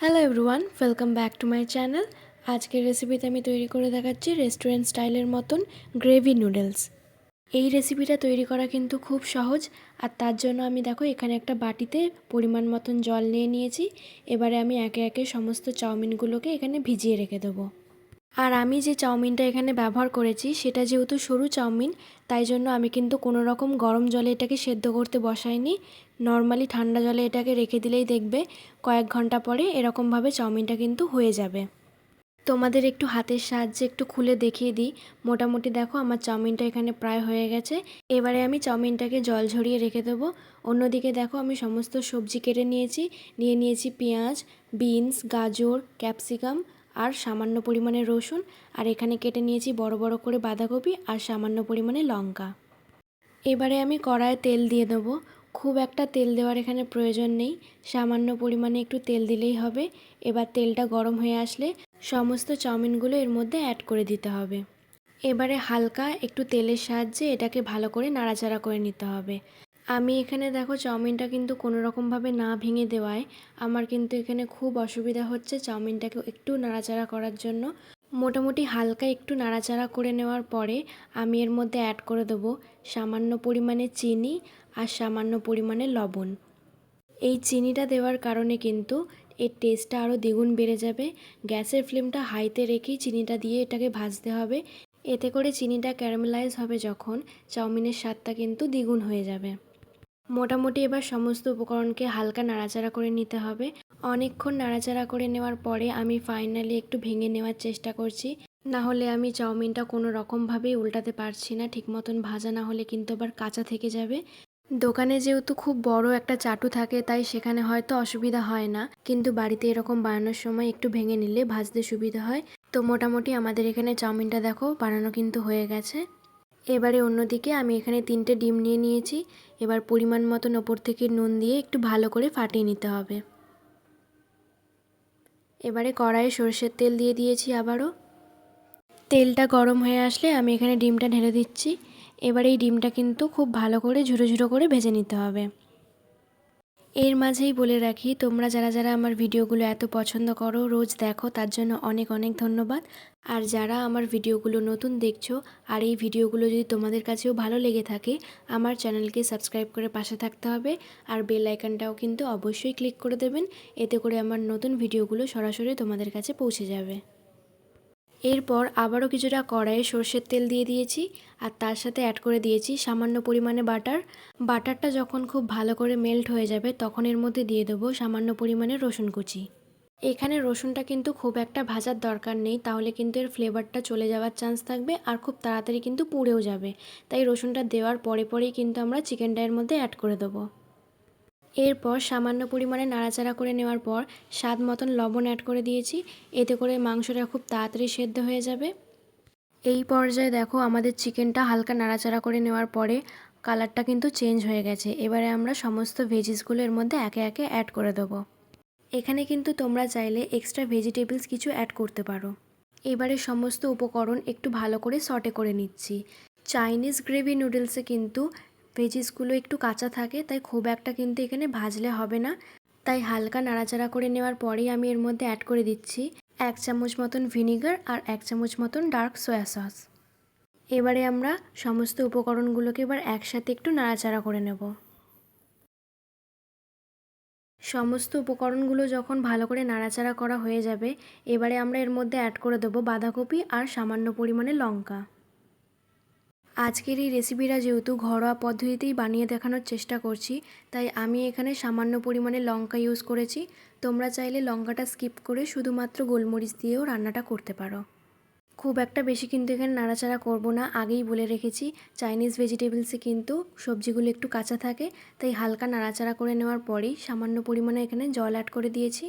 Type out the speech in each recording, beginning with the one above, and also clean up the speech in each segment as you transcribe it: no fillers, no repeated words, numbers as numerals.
Hello everyone, welcome back to my channel. আজকের রেসিপিতে আমি তৈরি করে দেখাচ্ছি রেস্টুরেন্ট স্টাইলের মতন গ্রেভি নুডলস। এই রেসিপিটা তৈরি করা কিন্তু খুব সহজ। আর তার জন্য আমি দেখো এখানে একটা বাটিতে পরিমাণ মতন জল নিয়ে নিয়েছি। এবারে আমি একে একে সমস্ত চাউমিনগুলোকে এখানে ভিজিয়ে রেখে দেবো। আর আমি যে চাউমিনটা এখানে ব্যবহার করেছি সেটা যেহেতু সরু চাউমিন, তাই জন্য আমি কিন্তু কোনো রকম গরম জলে এটাকে সেদ্ধ করতে বসাইনি। নর্মালি ঠান্ডা জলে এটাকে রেখে দিলেই দেখবে কয়েক ঘন্টা পরে এরকমভাবে চাউমিনটা কিন্তু হয়ে যাবে। তোমাদের একটু হাতের সাহায্যে একটু খুলে দেখিয়ে দিই। মোটামুটি দেখো আমার চাউমিনটা এখানে প্রায় হয়ে গেছে। এবারে আমি চাউমিনটাকে জল ঝরিয়ে রেখে দেবো। অন্যদিকে দেখো আমি সমস্ত সবজি কেটে নিয়েছি পেঁয়াজ, বিনস, গাজর, ক্যাপসিকাম আর সামান্য পরিমাণে রসুন। আর এখানে কেটে নিয়েছি বড় বড় করে বাঁধাকপি আর সামান্য পরিমাণে লঙ্কা। এবারে আমি কড়াইয়ে তেল দিয়ে দেবো। খুব একটা তেল দেওয়ার এখানে প্রয়োজন নেই, সামান্য পরিমাণে একটু তেল দিলেই হবে। এবার তেলটা গরম হয়ে আসলে সমস্ত চাউমিনগুলো এর মধ্যে অ্যাড করে দিতে হবে। এবারে হালকা একটু তেলের সাহায্যে এটাকে ভালো করে নাড়াচাড়া করে নিতে হবে। আমি এখানে দেখো চাউমিনটা কিন্তু কোনো রকমভাবে না ভেঙে দেওয়ায় আমার কিন্তু এখানে খুব অসুবিধা হচ্ছে চাউমিনটাকে একটু নাড়াচাড়া করার জন্য। মোটামুটি হালকা একটু নাড়াচাড়া করে নেওয়ার পরে আমি এর মধ্যে অ্যাড করে দেবো সামান্য পরিমাণে চিনি আর সামান্য পরিমাণে লবণ। এই চিনিটা দেওয়ার কারণে কিন্তু এর টেস্টটা আরও দ্বিগুণ বেড়ে যাবে। গ্যাসের ফ্লেমটা হাইতে রেখেই চিনিটা দিয়ে এটাকে ভাজতে হবে। এতে করে চিনিটা ক্যারামেলাইজ হবে যখন, চাউমিনের স্বাদটা কিন্তু দ্বিগুণ হয়ে যাবে। মোটামুটি এবার সমস্ত উপকরণকে হালকা নাড়াচাড়া করে নিতে হবে। অনেকক্ষণ নাড়াচাড়া করে নেওয়ার পরে আমি ফাইনালি একটু ভেঙে নেওয়ার চেষ্টা করছি, না হলে আমি চাউমিনটা কোনো রকমভাবেই উল্টাতে পারছি না। ঠিক মতন ভাজা না হলে কিন্তু আবার কাঁচা থেকে যাবে। দোকানে যেহেতু খুব বড় একটা চাটু থাকে তাই সেখানে হয়তো অসুবিধা হয় না, কিন্তু বাড়িতে এরকম বানানোর সময় একটু ভেঙে নিলে ভাজতে সুবিধা হয়। তো মোটামুটি আমাদের এখানে চাউমিনটা দেখো বানানো কিন্তু হয়ে গেছে। এবারে অন্যদিকে আমি এখানে 3টে ডিম নিয়ে নিয়েছি। এবার পরিমাণ মতন ওপর থেকে নুন দিয়ে একটু ভালো করে ফাটিয়ে নিতে হবে। এবারে কড়াইয়ে সরষের তেল দিয়ে দিয়েছি আবারও। তেলটা গরম হয়ে আসলে আমি এখানে ডিমটা ঢেলে দিচ্ছি। এবার এই ডিমটা কিন্তু খুব ভালো করে ঝুরো ঝুরো করে ভেজে নিতে হবে। এর মাঝেই বলে রাখি, তোমরা যারা যারা আমার ভিডিওগুলো এত পছন্দ করো, রোজ দেখো, তার জন্য অনেক অনেক ধন্যবাদ। আর যারা আমার ভিডিওগুলো নতুন দেখছো আর এই ভিডিওগুলো যদি তোমাদের কাছেও ভালো লেগে থাকে, আমার চ্যানেলকে সাবস্ক্রাইব করে পাশে থাকতে হবে। আর বেল আইকনটাও কিন্তু অবশ্যই ক্লিক করে দেবেন, এতে করে আমার নতুন ভিডিওগুলো সরাসরি তোমাদের কাছে পৌঁছে যাবে। এরপর আবারও কিছুটা কড়াইয়ে সরষের তেল দিয়ে দিয়েছি আর তার সাথে অ্যাড করে দিয়েছি সামান্য পরিমাণে বাটার। বাটারটা যখন খুব ভালো করে মেল্ট হয়ে যাবে তখন এর মধ্যে দিয়ে দেবো সামান্য পরিমাণে রসুন কুচি। এখানে রসুনটা কিন্তু খুব একটা ভাজার দরকার নেই, তাহলে কিন্তু এর ফ্লেভারটা চলে যাওয়ার চান্স থাকবে আর খুব তাড়াতাড়ি কিন্তু পুড়েও যাবে। তাই রসুনটা দেওয়ার পরে পরেই কিন্তু আমরা চিকেনটা এর মধ্যে অ্যাড করে দেবো। এরপর সামান্য পরিমাণে নাড়াচাড়া করে নেওয়ার পর স্বাদ মতন লবণ অ্যাড করে দিয়েছি। এতে করে মাংসটা খুব তাড়াতাড়ি সেদ্ধ হয়ে যাবে। এই পর্যায়ে দেখো আমাদের চিকেনটা হালকা নাড়াচাড়া করে নেওয়ার পরে কালারটা কিন্তু চেঞ্জ হয়ে গেছে। এবারে আমরা সমস্ত ভেজিসগুলো এর মধ্যে একে একে অ্যাড করে দেবো। এখানে কিন্তু তোমরা চাইলে এক্সট্রা ভেজিটেবলস কিছু অ্যাড করতে পারো। এবারে সমস্ত উপকরণ একটু ভালো করে সটে করে নিচ্ছি। চাইনিজ গ্রেভি নুডলসে কিন্তু ভেজিসগুলো একটু কাঁচা থাকে, তাই খুব একটা কিন্তু এখানে ভাজলে হবে না। তাই হালকা নাড়াচাড়া করে নেওয়ার পরেই আমি এর মধ্যে অ্যাড করে দিচ্ছি 1 চামচ মতন ভিনিগার আর 1 চামচ মতন ডার্ক সয়া সস। এবারে আমরা সমস্ত উপকরণগুলোকে এবার একসাথে একটু নাড়াচাড়া করে নেব। সমস্ত উপকরণগুলো যখন ভালো করে নাড়াচাড়া করা হয়ে যাবে, এবারে আমরা এর মধ্যে অ্যাড করে দেবো বাঁধাকপি আর সামান্য পরিমাণে লঙ্কা। আজকের এই রেসিপিটা যেহেতু ঘরোয়া পদ্ধতিতেই বানিয়ে দেখানোর চেষ্টা করছি, তাই আমি এখানে সামান্য পরিমাণে লঙ্কা ইউজ করেছি। তোমরা চাইলে লঙ্কাটা স্কিপ করে শুধুমাত্র গোলমরিচ দিয়েও রান্নাটা করতে পারো। খুব একটা বেশি কিন্তু এখানে নাড়াচাড়া করব না, আগেই বলে রেখেছি চাইনিজ ভেজিটেবলসে কিন্তু সবজিগুলো একটু কাঁচা থাকে, তাই হালকা নাড়াচাড়া করে নেওয়ার পরেই সামান্য পরিমাণে এখানে জল অ্যাড করে দিয়েছি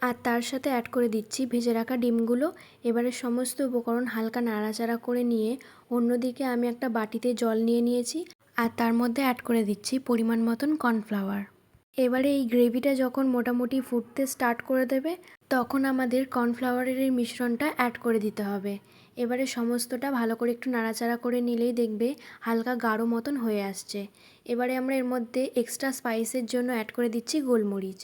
আর তার সাথে অ্যাড করে দিচ্ছি ভেজে রাখা ডিমগুলো। এবারে সমস্ত উপকরণ হালকা নাড়াচাড়া করে নিয়ে অন্যদিকে আমি একটা বাটিতে জল নিয়ে নিয়েছি আর তার মধ্যে অ্যাড করে দিচ্ছি পরিমাণ মতন কর্নফ্লাওয়ার। এবারে এই গ্রেভিটা যখন মোটামুটি ফুটতে স্টার্ট করে দেবে তখন আমাদের কর্নফ্লাওয়ারের এই মিশ্রণটা অ্যাড করে দিতে হবে। এবারে সমস্তটা ভালো করে একটু নাড়াচাড়া করে নিলেই দেখবে হালকা গাঢ় মতন হয়ে আসছে। এবারে আমরা এর মধ্যে এক্সট্রা স্পাইসের জন্য অ্যাড করে দিচ্ছি গোলমরিচ।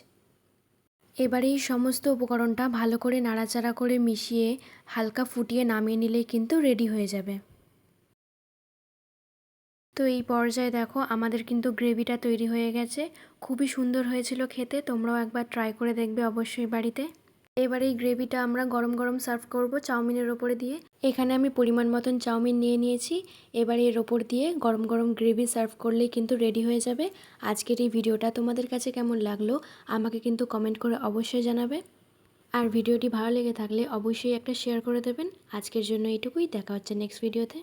এবারে এই সমস্ত উপকরণটা ভালো করে নাড়াচাড়া করে মিশিয়ে হালকা ফুটিয়ে নামিয়ে নিলেই কিন্তু রেডি হয়ে যাবে। তো এই পর্যায়ে দেখো আমাদের কিন্তু গ্রেভিটা তৈরি হয়ে গেছে। খুবই সুন্দর হয়েছিল খেতে, তোমরাও একবার ট্রাই করে দেখবে অবশ্যই বাড়িতে। এবার এই গ্রেভিটা আমরা গরম গরম সার্ভ করব চাউমিনের ওপরে দিয়ে। এখানে আমি পরিমাণ মতন চাউমিন নিয়ে নিয়েছি। এবার এর ওপর দিয়ে গরম গরম গ্রেভি সার্ভ করলেই কিন্তু রেডি হয়ে যাবে। আজকের এই ভিডিওটা তোমাদের কাছে কেমন লাগলো আমাকে কিন্তু কমেন্ট করে অবশ্যই জানাবে। আর ভিডিওটি ভালো লেগে থাকলে অবশ্যই একটা শেয়ার করে দেবেন। আজকের জন্য এইটুকুই, দেখা হচ্ছে নেক্সট ভিডিওতে।